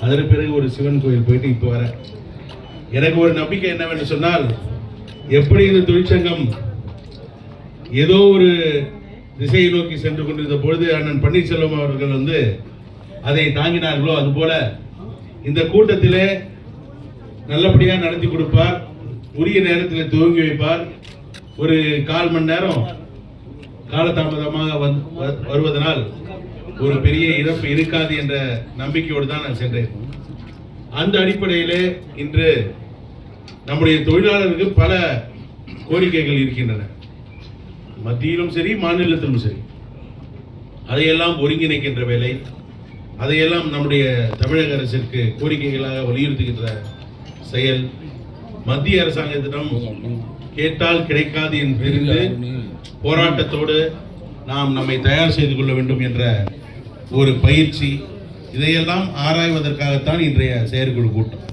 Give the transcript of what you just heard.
அதற்கு பிறகு ஒரு சிவன் கோயில் போயிட்டு இப்போ வர எனக்கு ஒரு நம்பிக்கை என்னவென்று சொன்னால், எப்படி இந்த தொழிற்சங்கம் ஏதோ ஒரு திசையை நோக்கி சென்று கொண்டிருந்த பொழுது அண்ணன் பன்னீர்செல்வம் அவர்கள் அதை தாங்கினார்களோ, அதுபோல இந்த கூட்டத்திலே நல்லபடியாக நடத்தி கொடுப்பார், உரிய நேரத்தில் துவங்கி வைப்பார். ஒரு 1/4 மணி நேரம் காலதாமதமாக வருவதனால் ஒரு பெரிய இழப்பு இருக்காது என்ற நம்பிக்கையோடு தான் நான் சென்றேன். அந்த அடிப்படையிலே இன்று நம்முடைய தொழிலாளருக்கு பல கோரிக்கைகள் இருக்கின்றன, மத்தியிலும் சரி மாநிலத்திலும் சரி. அதையெல்லாம் ஒருங்கிணைக்கின்ற வேலை, அதையெல்லாம் நம்முடைய தமிழக அரசிற்கு கோரிக்கைகளாக வலியுறுத்துகின்ற செயல், மத்திய அரசாங்கத்திடம் கேட்டால் கிடைக்காது என்று போராட்டத்தோடு நாம் நம்மை தயார் செய்து கொள்ள வேண்டும் என்ற ஒரு பயிற்சி, இதையெல்லாம் ஆராய்வதற்காகத்தான் இன்றைய செயற்குழு கூட்டம்.